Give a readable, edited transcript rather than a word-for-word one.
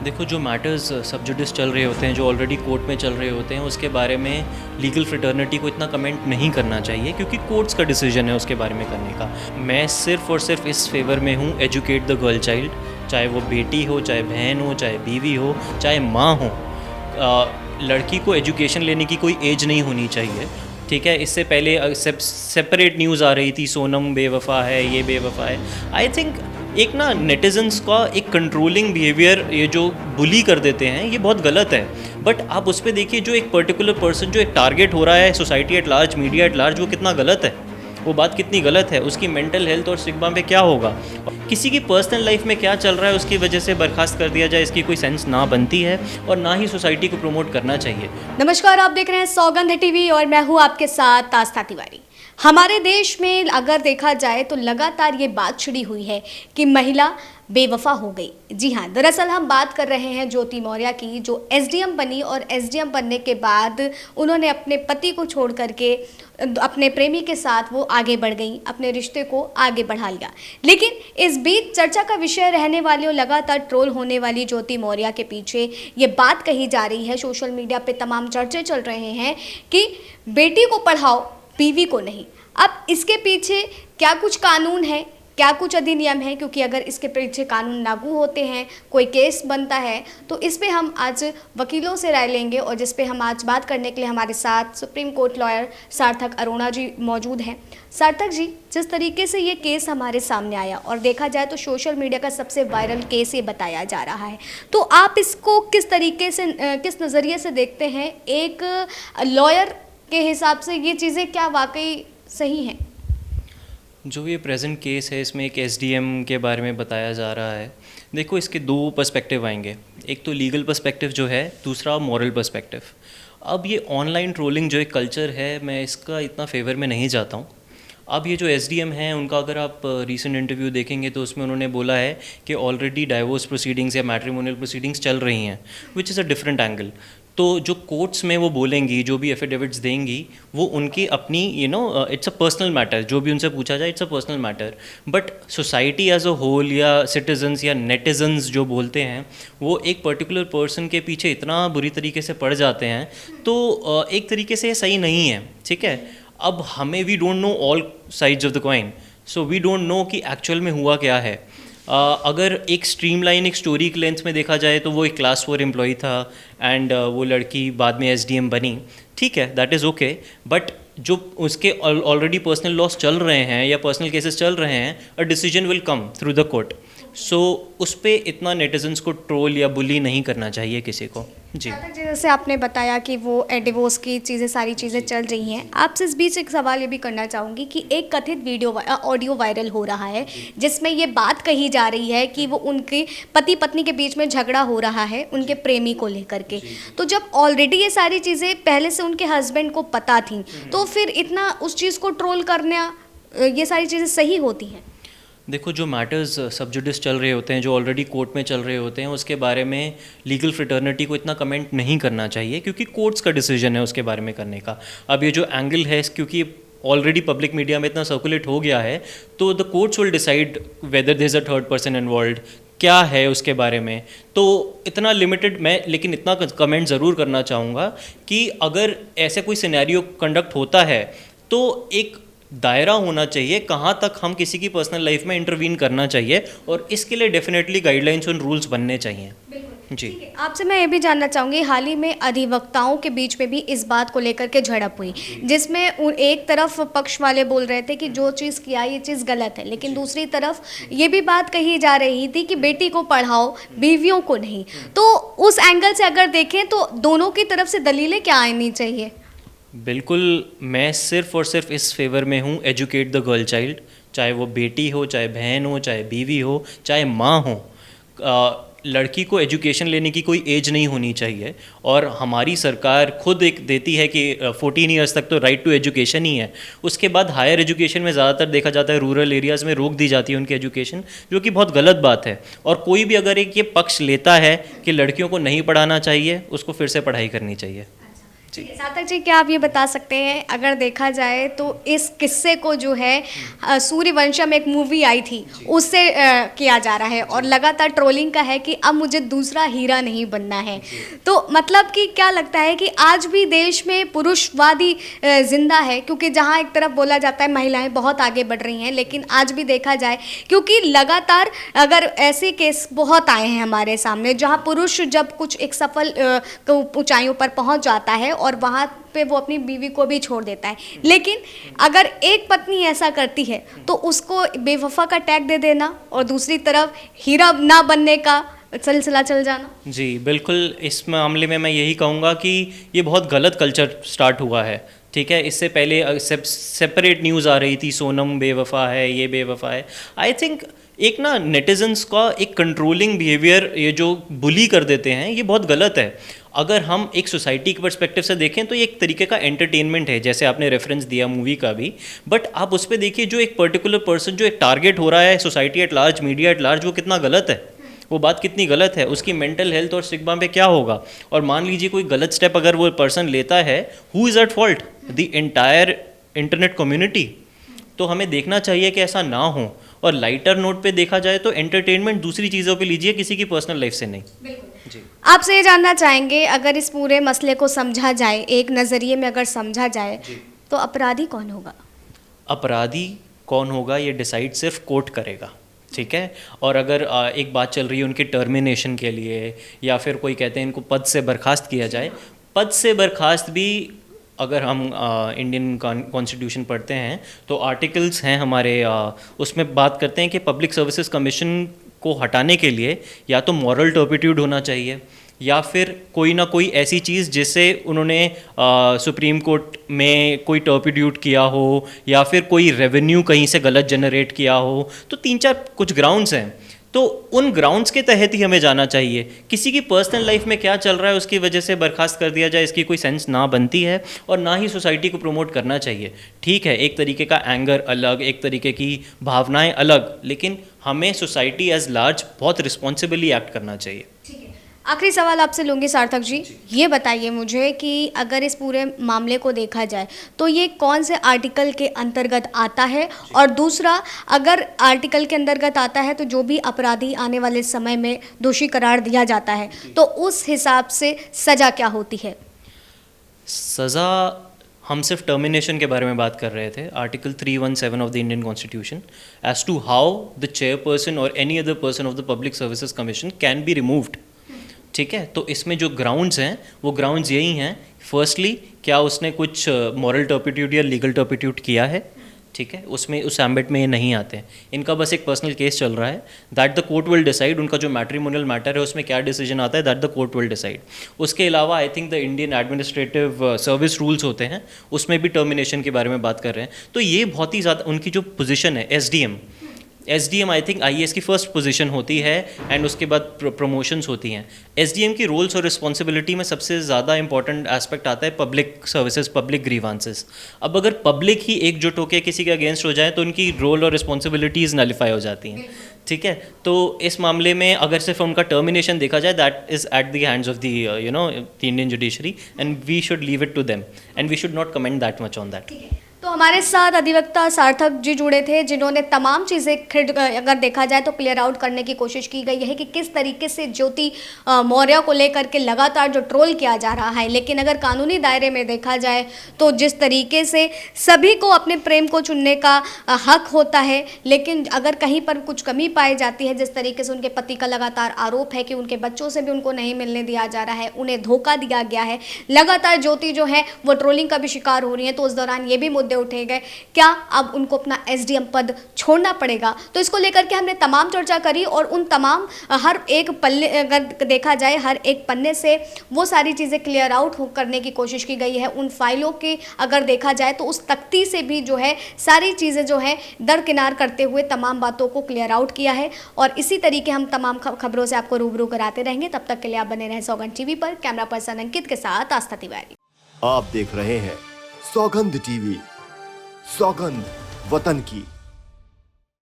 देखो, जो मैटर्स सब जुडिस चल रहे होते हैं, जो ऑलरेडी कोर्ट में चल रहे होते हैं, उसके बारे में लीगल फ्रेटर्निटी को इतना कमेंट नहीं करना चाहिए, क्योंकि कोर्ट्स का डिसीजन है उसके बारे में करने का। मैं सिर्फ़ और सिर्फ इस फेवर में हूँ, एजुकेट द गर्ल चाइल्ड, चाहे वो बेटी हो, चाहे बहन हो, चाहे बीवी हो, चाहे माँ हो। लड़की को एजुकेशन लेने की कोई एज नहीं होनी चाहिए, ठीक है। इससे पहले सेपरेट न्यूज़ आ रही थी, सोनम बेवफ़ा है, ये बेवफ़ा है। आई थिंक एक ना नेटिजन्स का एक कंट्रोलिंग बिहेवियर, ये जो बुली कर देते हैं, ये बहुत गलत है। बट आप उस पर देखिए, जो एक पर्टिकुलर पर्सन जो एक टारगेट हो रहा है, society at large, media at large, वो कितना गलत है, वो बात कितनी गलत है, उसकी मेंटल हेल्थ और स्टिग्मा पे क्या होगा, किसी की पर्सनल लाइफ में क्या चल रहा है, उसकी वजह से बर्खास्त कर दिया जाए, इसकी कोई सेंस ना बनती है और ना ही सोसाइटी को प्रमोट करना चाहिए। नमस्कार, आप देख रहे हैं सौगंध टीवी और मैं हूं आपके साथ आस्था तिवारी। हमारे देश में अगर देखा जाए तो लगातार ये बात छिड़ी हुई है कि महिला बेवफा हो गई। जी हाँ, दरअसल हम बात कर रहे हैं ज्योति मौर्य की, जो एसडीएम बनी और एसडीएम बनने के बाद उन्होंने अपने पति को छोड़ करके अपने प्रेमी के साथ वो आगे बढ़ गई, अपने रिश्ते को आगे बढ़ा लिया। लेकिन इस बीच चर्चा का विषय रहने वाली और लगातार ट्रोल होने वाली ज्योति मौर्य के पीछे ये बात कही जा रही है, सोशल मीडिया पे तमाम चर्चे चल रहे हैं कि बेटी को पढ़ाओ, बीवी को नहीं। अब इसके पीछे क्या कुछ कानून है, क्या कुछ अधिनियम है, क्योंकि अगर इसके पीछे कानून लागू होते हैं, कोई केस बनता है, तो इस पे हम आज वकीलों से राय लेंगे। और जिस पे हम आज बात करने के लिए हमारे साथ सुप्रीम कोर्ट लॉयर सार्थक अरोड़ा जी मौजूद हैं। सार्थक जी, जिस तरीके से ये केस हमारे सामने आया और देखा जाए तो सोशल मीडिया का सबसे वायरल केस ये बताया जा रहा है, तो आप इसको किस तरीके से, किस नज़रिए से देखते हैं? एक लॉयर के हिसाब से ये चीज़ें क्या वाकई सही हैं? जो ये प्रेजेंट केस है, इसमें एक एसडीएम के बारे में बताया जा रहा है। देखो, इसके दो पर्सपेक्टिव आएंगे, एक तो लीगल पर्सपेक्टिव जो है, दूसरा मॉरल पर्सपेक्टिव। अब ये ऑनलाइन ट्रोलिंग जो एक कल्चर है, मैं इसका इतना फेवर में नहीं जाता हूँ। अब ये जो एसडीएम हैं, उनका अगर आप रीसेंट इंटरव्यू देखेंगे तो उसमें उन्होंने बोला है कि ऑलरेडी डाइवोर्स प्रोसीडिंग्स या मैट्रिमोनियल प्रोसीडिंग्स चल रही हैं, which is a different angle. तो जो कोर्ट्स में वो बोलेंगी, जो भी एफिडेविट्स देंगी, वो उनकी अपनी इट्स अ पर्सनल मैटर, जो भी उनसे पूछा जाए it's a personal matter. But society as a whole या सिटीजन्स या नेटिजन्स जो बोलते हैं, वो एक पर्टिकुलर पर्सन के पीछे इतना बुरी तरीके से पड़ जाते हैं, तो एक तरीके से ये सही नहीं है, ठीक है। अब हमें we don't know all sides of the coin, so we don't know कि एक्चुअल में हुआ क्या है। अगर एक स्ट्रीमलाइन, एक स्टोरी के लेंथ में देखा जाए तो वो एक क्लास 4 एम्प्लॉई था एंड वो लड़की बाद में एसडीएम बनी, ठीक है, दैट इज़ ओके। बट जो उसके ऑलरेडी पर्सनल लॉस चल रहे हैं या पर्सनल केसेस चल रहे हैं, a decision will come through the court. So उस पर इतना नेटिजन्स को ट्रोल या बुली नहीं करना चाहिए किसी को। जी, जैसे आपने बताया कि वो डिवोर्स की चीज़ें, सारी चीज़ें चल रही हैं, आपसे इस बीच एक सवाल ये भी करना चाहूँगी कि एक कथित ऑडियो वायरल हो रहा है, जिसमें ये बात कही जा रही है कि वो उनके पति पत्नी के बीच में झगड़ा हो रहा है उनके प्रेमी को लेकर के। तो जब ऑलरेडी ये सारी चीज़ें पहले से उनके हस्बैंड को पता थी, तो फिर इतना उस चीज़ को ट्रोल करना, ये सारी चीज़ें सही होती हैं? देखो, जो मैटर्स सब जुडिस चल रहे होते हैं, जो ऑलरेडी कोर्ट में चल रहे होते हैं, उसके बारे में लीगल फ्रेटर्निटी को इतना कमेंट नहीं करना चाहिए, क्योंकि कोर्ट्स का डिसीजन है उसके बारे में करने का। अब ये जो एंगल है, क्योंकि ऑलरेडी पब्लिक मीडिया में इतना सर्कुलेट हो गया है, तो the courts will decide whether there is a third person involved, क्या है उसके बारे में। तो इतना लिमिटेड मैं लेकिन इतना कमेंट ज़रूर करना चाहूँगा कि अगर ऐसे कोई सिनेरियो कंडक्ट होता है तो एक दायरा होना चाहिए, कहाँ तक हम किसी की पर्सनल लाइफ में इंटरवीन करना चाहिए, और इसके लिए डेफिनेटली गाइडलाइंस और रूल्स बनने चाहिए। जी, आपसे मैं ये भी जानना चाहूँगी, हाल ही में अधिवक्ताओं के बीच में भी इस बात को लेकर के झड़प हुई, जिसमें एक तरफ पक्ष वाले बोल रहे थे कि जो चीज़ किया ये चीज़ गलत है, लेकिन दूसरी तरफ ये भी बात कही जा रही थी कि बेटी को पढ़ाओ, बीवियों को नहीं। तो उस एंगल से अगर देखें तो दोनों की तरफ से दलीलें क्या आनी चाहिए? बिल्कुल, मैं सिर्फ़ और सिर्फ इस फेवर में हूँ, एजुकेट द गर्ल चाइल्ड, चाहे वो बेटी हो, चाहे बहन हो, चाहे बीवी हो, चाहे माँ हो। लड़की को एजुकेशन लेने की कोई एज नहीं होनी चाहिए, और हमारी सरकार खुद एक देती है कि 14 ईयर्स तक तो राइट टू एजुकेशन ही है। उसके बाद हायर एजुकेशन में ज़्यादातर देखा जाता है रूरल एरियाज़ में रोक दी जाती है उनकी एजुकेशन, जो कि बहुत गलत बात है। और कोई भी अगर एक ये पक्ष लेता है कि लड़कियों को नहीं पढ़ाना चाहिए, उसको फिर से पढ़ाई करनी चाहिए। सार्थक जी, क्या आप ये बता सकते हैं, अगर देखा जाए तो इस किस्से को जो है सूर्यवंशम एक मूवी आई थी उससे किया जा रहा है और लगातार ट्रोलिंग का है कि अब मुझे दूसरा हीरा नहीं बनना है। तो मतलब कि क्या लगता है कि आज भी देश में पुरुषवादी जिंदा है? क्योंकि जहाँ एक तरफ बोला जाता है महिलाएं बहुत आगे बढ़ रही हैं, लेकिन आज भी देखा जाए, क्योंकि लगातार अगर ऐसे केस बहुत आए हैं हमारे सामने जहाँ पुरुष जब कुछ एक सफल ऊंचाइयों पर पहुंच जाता है और वहाँ पे वो अपनी बीवी को भी छोड़ देता है, लेकिन अगर एक पत्नी ऐसा करती है तो उसको बेवफा का टैग दे देना और दूसरी तरफ हीरा ना बनने का सिलसिला चल जाना। जी बिल्कुल, इस मामले में मैं यही कहूँगा कि ये बहुत गलत कल्चर स्टार्ट हुआ है। ठीक है, इससे पहले सेपरेट न्यूज़ आ रही थी, सोनम बेवफा है, ये बेवफा है। आई थिंक एक ना नेटिजन्स का एक कंट्रोलिंग बिहेवियर, ये जो बुली कर देते हैं, ये बहुत गलत है। अगर हम एक सोसाइटी के पर्सपेक्टिव से देखें तो ये एक तरीके का एंटरटेनमेंट है, जैसे आपने रेफरेंस दिया मूवी का भी, बट आप उस पर देखिए जो एक पर्टिकुलर पर्सन जो एक टारगेट हो रहा है, society at large, media at large, वो कितना गलत है, वो बात कितनी गलत है, उसकी मेंटल हेल्थ और स्टिग्मा पे क्या होगा। और मान लीजिए कोई गलत स्टेप अगर वो पर्सन लेता है, who is at fault? The entire internet community. तो हमें देखना चाहिए कि ऐसा ना हो। और लाइटर नोट पे देखा जाए तो एंटरटेनमेंट दूसरी चीज़ों पे लीजिए, किसी की पर्सनल लाइफ से नहीं। जी, आपसे ये जानना चाहेंगे, अगर इस पूरे मसले को समझा जाए, एक नज़रिए में अगर समझा जाए, तो अपराधी कौन होगा? अपराधी कौन होगा ये डिसाइड सिर्फ कोर्ट करेगा। ठीक है, और अगर एक बात चल रही है उनके टर्मिनेशन के लिए, या फिर कोई कहते हैं इनको पद से बर्खास्त किया जाए, पद से बर्खास्त भी अगर हम इंडियन कॉन्स्टिट्यूशन पढ़ते हैं तो आर्टिकल्स हैं हमारे, उसमें बात करते हैं कि पब्लिक सर्विसेज कमीशन को हटाने के लिए या तो मॉरल टर्पिट्यूड होना चाहिए, या फिर कोई ना कोई ऐसी चीज़ जिससे उन्होंने सुप्रीम कोर्ट में कोई टर्पिट्यूड किया हो, या फिर कोई रेवेन्यू कहीं से गलत जनरेट किया हो। तो 3-4 कुछ ग्राउंड्स हैं, तो उन ग्राउंड्स के तहत ही हमें जाना चाहिए। किसी की पर्सनल लाइफ में क्या चल रहा है उसकी वजह से बर्खास्त कर दिया जाए, इसकी कोई सेंस ना बनती है और ना ही सोसाइटी को प्रमोट करना चाहिए। ठीक है, एक तरीके का एंगर अलग, एक तरीके की भावनाएं अलग, लेकिन हमें सोसाइटी एज लार्ज बहुत रिस्पॉन्सिबली एक्ट करना चाहिए। आखिरी सवाल आपसे लूँगी सार्थक जी, ये बताइए मुझे कि अगर इस पूरे मामले को देखा जाए तो ये कौन से आर्टिकल के अंतर्गत आता है, और दूसरा, अगर आर्टिकल के अंतर्गत आता है तो जो भी अपराधी आने वाले समय में दोषी करार दिया जाता है तो उस हिसाब से सज़ा क्या होती है? सज़ा, हम सिर्फ टर्मिनेशन के बारे में बात कर रहे थे, article 317 of the Indian constitution, as to how the chairperson और any other person of the public services commission can be removed. ठीक है, तो इसमें जो ग्राउंड्स हैं वो ग्राउंड्स यही हैं, फर्स्टली क्या उसने कुछ मॉरल टर्पिट्यूड या लीगल टर्पिट्यूड किया है। ठीक है, उसमें उस एम्बिट में ये नहीं आते हैं, इनका बस एक पर्सनल केस चल रहा है, that the court will decide. उनका जो मैट्रिमोनियल मैटर है उसमें क्या डिसीजन आता है, that the court will decide. उसके अलावा I think the Indian administrative service rules होते हैं, उसमें भी टर्मिनेशन के बारे में बात कर रहे हैं। तो ये बहुत ही ज़्यादा उनकी जो पोजीशन है, एसडीएम आई थिंक आईएएस की फर्स्ट पोजीशन होती है, एंड उसके बाद प्रमोशंस होती हैं। एसडीएम की रोल्स और रिस्पॉन्सिबिलिटी में सबसे ज़्यादा इंपॉर्टेंट एस्पेक्ट आता है पब्लिक सर्विसेज, पब्लिक ग्रीवांसेस। अब अगर पब्लिक ही एकजुट होकर किसी के अगेंस्ट हो जाए तो उनकी रोल और रिस्पॉन्सिबिलिटीज़ नलिफाई हो जाती हैं। ठीक है, तो इस मामले में अगर सिर्फ उनका टर्मिनेशन देखा जाए, that is at the hands of the the Indian judiciary, and we should leave it to them, and we should not comment that much on that. तो हमारे साथ अधिवक्ता सार्थक जी जुड़े थे, जिन्होंने तमाम चीज़ें अगर देखा जाए तो क्लियर आउट करने की कोशिश की गई है कि किस तरीके से ज्योति मौर्य को लेकर के लगातार जो ट्रोल किया जा रहा है, लेकिन अगर कानूनी दायरे में देखा जाए तो जिस तरीके से सभी को अपने प्रेम को चुनने का हक होता है, लेकिन अगर कहीं पर कुछ कमी पाई जाती है, जिस तरीके से उनके पति का लगातार आरोप है कि उनके बच्चों से भी उनको नहीं मिलने दिया जा रहा है, उन्हें धोखा दिया गया है, लगातार ज्योति जो है वो ट्रोलिंग का भी शिकार हो रही है, तो उस दौरान ये भी उठे गए, क्या अब उनको अपना एसडीएम पद छोड़ना पड़ेगा? तो इसको लेकर के हमने तमाम चर्चा करी, और उन तमाम हर एक पन्ने, अगर देखा जाए हर एक पन्ने से वो सारी चीज़ें क्लियर आउट करने की कोशिश की गई है। उन फाइलों के अगर देखा जाए तो उस तख्ती से भी जो है सारी चीज़ें जो है दरकिनार करते हुए तमाम बातों को क्लियर आउट किया है, और इसी तरीके हम तमाम खबरों से आपको रूबरू कराते रहेंगे। तब तक के लिए आप बने रहे सौगंध टीवी पर। कैमरा पर्सन अंकित के साथ आस्था तिवारी। आप देख रहे हैं सौगंध टीवी, सौगंध वतन की।